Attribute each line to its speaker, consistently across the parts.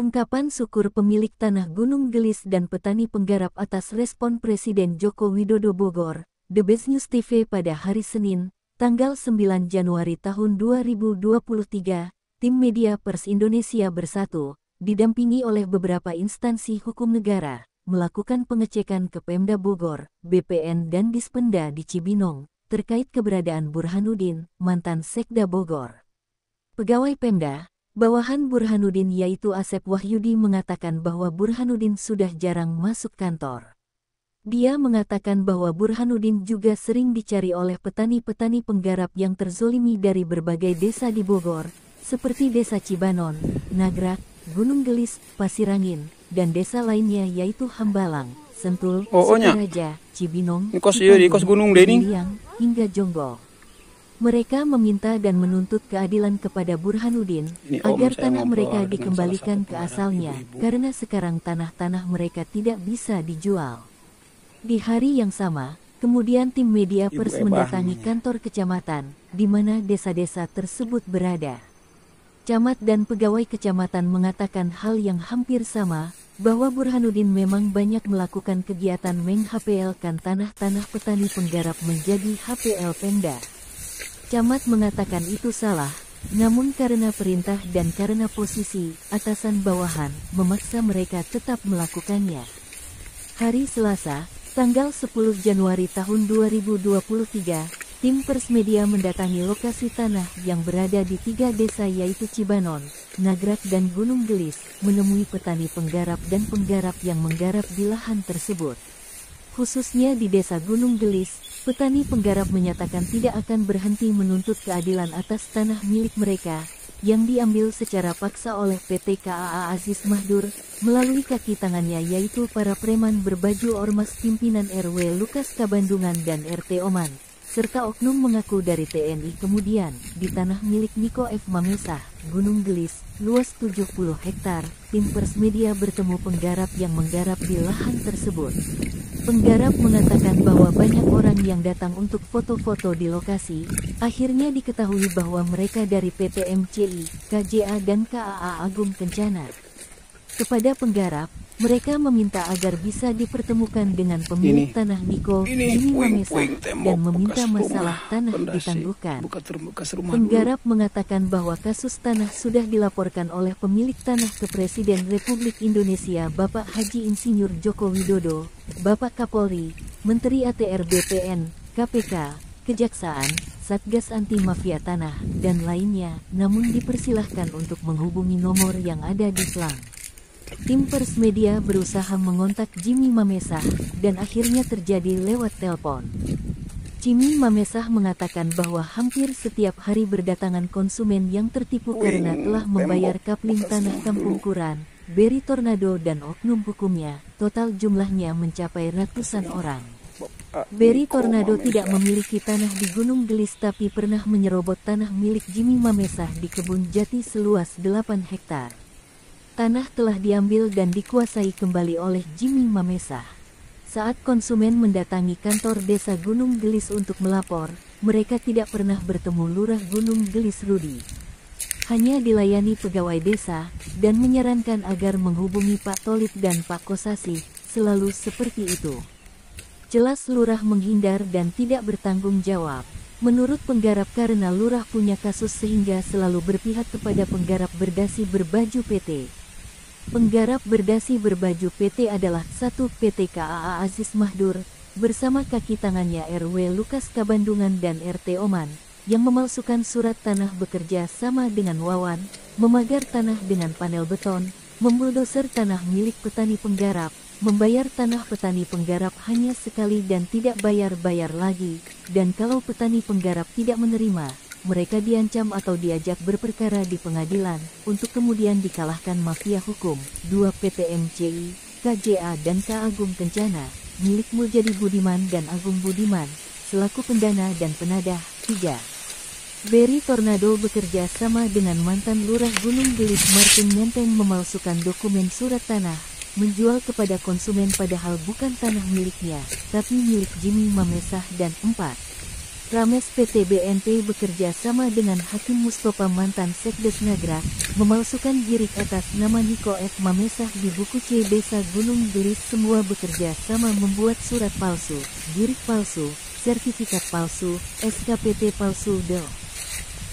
Speaker 1: Ungkapan syukur pemilik tanah Gunung Gelis dan petani penggarap atas respon Presiden Joko Widodo Bogor, The Best News TV pada hari Senin, tanggal 9 Januari tahun 2023, tim Media Pers Indonesia Bersatu, didampingi oleh beberapa instansi hukum negara, melakukan pengecekan ke Pemda Bogor, BPN dan Dispenda di Cibinong, terkait keberadaan Burhanuddin, mantan Sekda Bogor. Pegawai Pemda, bawahan Burhanuddin yaitu Asep Wahyudi mengatakan bahwa Burhanuddin sudah jarang masuk kantor. Dia mengatakan bahwa Burhanuddin juga sering dicari oleh petani-petani penggarap yang terzolimi dari berbagai desa di Bogor, seperti Desa Cibanon, Nagrak, Gunung Gelis, Pasirangin, dan desa lainnya yaitu Hambalang, Sentul, Sukaraja, Cibinong, Cipayung, hingga Jonggol. Mereka meminta dan menuntut keadilan kepada Burhanuddin agar tanah mereka dikembalikan ke asalnya karena sekarang tanah-tanah mereka tidak bisa dijual. Di hari yang sama, kemudian tim Media Pers mendatangi kantor kecamatan di mana desa-desa tersebut berada. Camat dan pegawai kecamatan mengatakan hal yang hampir sama, bahwa Burhanuddin memang banyak melakukan kegiatan meng-HPL-kan tanah-tanah petani penggarap menjadi HPL Pemda. Camat mengatakan itu salah, namun karena perintah dan karena posisi atasan bawahan memaksa mereka tetap melakukannya. Hari Selasa, tanggal 10 Januari tahun 2023, tim Pers Media mendatangi lokasi tanah yang berada di 3 desa yaitu Cibanon, Nagrak dan Gunung Gelis, menemui petani penggarap dan penggarap yang menggarap di lahan tersebut. Khususnya di Desa Gunung Gelis, petani penggarap menyatakan tidak akan berhenti menuntut keadilan atas tanah milik mereka, yang diambil secara paksa oleh PT KAA Aziz Mahdur, melalui kaki tangannya yaitu para preman berbaju ormas pimpinan RW Lukas Kabandungan dan RT Oman, serta oknum mengaku dari TNI kemudian, di tanah milik Niko F. Mamesah, Gunung Gelis, luas 70 hektar, tim Pers Media bertemu penggarap yang menggarap di lahan tersebut. Penggarap mengatakan bahwa banyak orang yang datang untuk foto-foto di lokasi, akhirnya diketahui bahwa mereka dari PT MCI, KJA dan KAA Agung Kencana. Kepada penggarap, mereka meminta agar bisa dipertemukan dengan pemilik tanah Niko, Jimmy Mamesah, dan meminta masalah tanah ditangguhkan. Penggarap mengatakan bahwa kasus tanah sudah dilaporkan oleh pemilik tanah ke Presiden Republik Indonesia Bapak Haji Insinyur Joko Widodo, Bapak Kapolri, Menteri ATR BPN, KPK, Kejaksaan, Satgas Anti Mafia Tanah, dan lainnya, namun dipersilahkan untuk menghubungi nomor yang ada di Selang. Tim Pers Media berusaha mengontak Jimmy Mamesah, dan akhirnya terjadi lewat telepon. Jimmy Mamesah mengatakan bahwa hampir setiap hari berdatangan konsumen yang tertipu karena telah membayar kapling tanah Kampung Kuran, Beri Tornado dan oknum hukumnya, total jumlahnya mencapai ratusan orang. Beri Tornado tidak memiliki tanah di Gunung Gelis tapi pernah menyerobot tanah milik Jimmy Mamesah di Kebun Jati seluas 8 hektar. Tanah telah diambil dan dikuasai kembali oleh Jimmy Mamesah. Saat konsumen mendatangi kantor desa Gunung Gelis untuk melapor, mereka tidak pernah bertemu Lurah Gunung Gelis Rudi. Hanya dilayani pegawai desa, dan menyarankan agar menghubungi Pak Tolip dan Pak Kosasi, selalu seperti itu. Jelas Lurah menghindar dan tidak bertanggung jawab. Menurut penggarap karena Lurah punya kasus sehingga selalu berpihak kepada penggarap berdasi berbaju PT. Penggarap berdasi berbaju PT adalah satu PT KAA Aziz Mahdur, bersama kaki tangannya RW Lukas Kabandungan dan RT Oman, yang memalsukan surat tanah bekerja sama dengan Wawan, memagar tanah dengan panel beton, membuldoser tanah milik petani penggarap, membayar tanah petani penggarap hanya sekali dan tidak bayar-bayar lagi, dan kalau petani penggarap tidak menerima, mereka diancam atau diajak berperkara di pengadilan, untuk kemudian dikalahkan mafia hukum. 2 PT MCI, KJA dan K Agung Kencana, milik Muljadi Budiman dan Agung Budiman, selaku pendana dan penadah. 3. Beri Tornado bekerja sama dengan mantan Lurah Gunung Gelis Martin Menteng memalsukan dokumen surat tanah, menjual kepada konsumen padahal bukan tanah miliknya, tapi milik Jimmy Mamesah. Dan 4. Rames PT BNP bekerja sama dengan Hakim Mustofa mantan Sekdes Nagrak, memalsukan girik atas nama Niko F. Mamesah di buku C Desa Gunung Gelis. Semua bekerja sama membuat surat palsu, girik palsu, sertifikat palsu, SKPT palsu.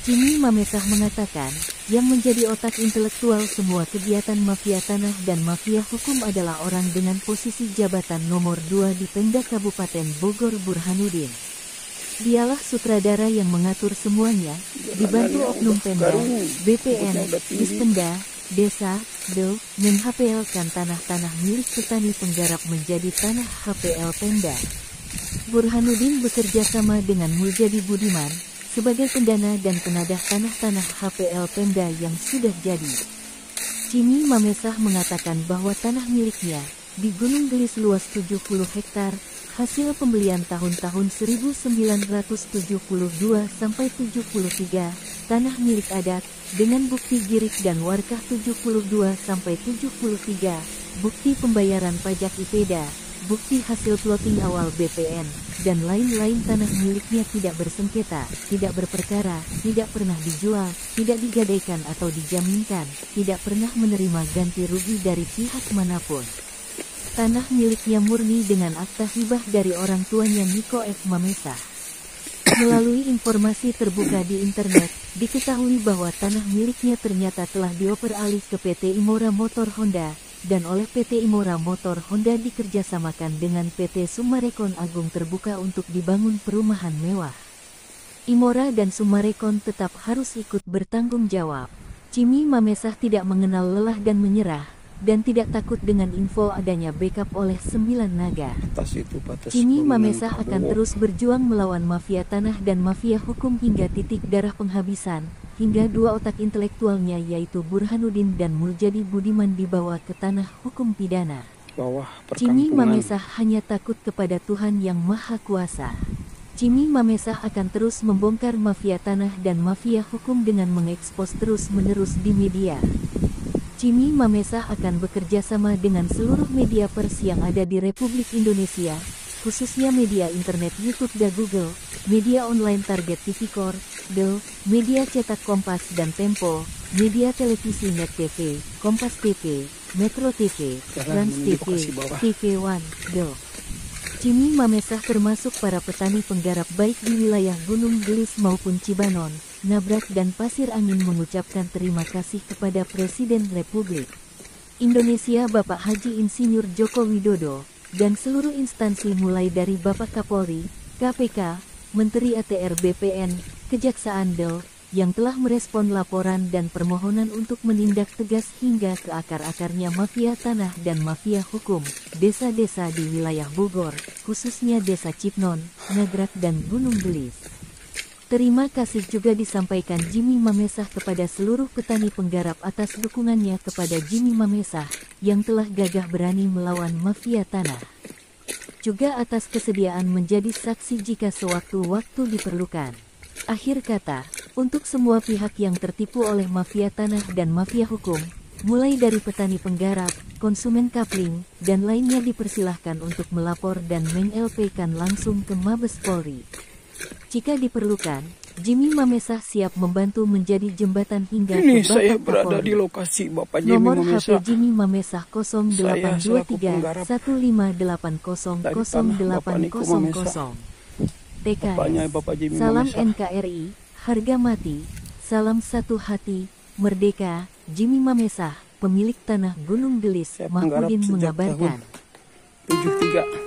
Speaker 1: Cimi Mamesah mengatakan, yang menjadi otak intelektual semua kegiatan mafia tanah dan mafia hukum adalah orang dengan posisi jabatan nomor 2 di Pemda Kabupaten Bogor, Burhanuddin. Dialah sutradara yang mengatur semuanya, dibantu oknum Pemda, BPN, Dispenda, Desa, menghapelkan tanah-tanah milik petani penggarap menjadi tanah HPL Pemda. Burhanuddin bekerja sama dengan Muljadi Budiman sebagai pendana dan penadah tanah-tanah HPL Pemda yang sudah jadi. Cimi Mamesah mengatakan bahwa tanah miliknya di Gunung Gelis luas 70 hektar, hasil pembelian tahun-tahun 1972 sampai 73, tanah milik adat, dengan bukti girik dan warkah 72 sampai 73, bukti pembayaran pajak IPEDA, bukti hasil plotting awal BPN, dan lain-lain. Tanah miliknya tidak bersengketa, tidak berperkara, tidak pernah dijual, tidak digadaikan atau dijaminkan, tidak pernah menerima ganti rugi dari pihak manapun. Tanah miliknya murni dengan akta hibah dari orang tuanya Niko F. Mamesah. Melalui informasi terbuka di internet, diketahui bahwa tanah miliknya ternyata telah dioper alih ke PT Imora Motor Honda, dan oleh PT Imora Motor Honda dikerjasamakan dengan PT Summarecon Agung terbuka untuk dibangun perumahan mewah. Imora dan Summarecon tetap harus ikut bertanggung jawab. Cimi Mamesah tidak mengenal lelah dan menyerah, dan tidak takut dengan info adanya backup oleh 9 naga. Cimi Mamesah akan terus berjuang melawan mafia tanah dan mafia hukum hingga titik darah penghabisan, hingga dua otak intelektualnya yaitu Burhanuddin dan Muljadi Budiman dibawa ke tanah hukum pidana. Cimi Mamesah hanya takut kepada Tuhan Yang Maha Kuasa. Cimi Mamesah akan terus membongkar mafia tanah dan mafia hukum dengan mengekspos terus-menerus di media. Cimi Mamesah akan bekerja sama dengan seluruh media pers yang ada di Republik Indonesia, khususnya media internet YouTube dan Google, media online Target TV Core, media cetak Kompas dan Tempo, media televisi Net TV, Kompas TV, Metro TV, Trans TV, TV One, Cimi Mamesah termasuk para petani penggarap baik di wilayah Gunung Gelis maupun Cibanon, Nabrak dan Pasir Angin mengucapkan terima kasih kepada Presiden Republik Indonesia Bapak Haji Insinyur Joko Widodo, dan seluruh instansi mulai dari Bapak Kapolri, KPK, Menteri ATR BPN, Kejaksaan yang telah merespon laporan dan permohonan untuk menindak tegas hingga ke akar-akarnya mafia tanah dan mafia hukum, desa-desa di wilayah Bogor, khususnya Desa Cipnon, Nagrak dan Gunung Gelis. Terima kasih juga disampaikan Cimi Mamesah kepada seluruh petani penggarap atas dukungannya kepada Cimi Mamesah, yang telah gagah berani melawan mafia tanah. Juga atas kesediaan menjadi saksi jika sewaktu-waktu diperlukan. Akhir kata, untuk semua pihak yang tertipu oleh mafia tanah dan mafia hukum, mulai dari petani penggarap, konsumen kapling, dan lainnya dipersilahkan untuk melapor dan meng-LP-kan langsung ke Mabes Polri. Jika diperlukan, Cimi Mamesah siap membantu menjadi jembatan hingga
Speaker 2: ini
Speaker 1: ke Bapak
Speaker 2: saya berada
Speaker 1: Kapolri.
Speaker 2: di lokasi Bapak Cimi
Speaker 1: Nomor
Speaker 2: Mamesah.
Speaker 1: HP Cimi Mamesah 0823 158000800.
Speaker 2: Bapaknya Bapak Cimi
Speaker 1: Salam
Speaker 2: Mamesah.
Speaker 1: NKRI, harga mati, salam satu hati, merdeka. Cimi Mamesah, pemilik tanah Gunung Gelis,
Speaker 2: Saya penggarap
Speaker 1: Mahmudin
Speaker 2: sejak
Speaker 1: mengabarkan.
Speaker 2: tahun 73.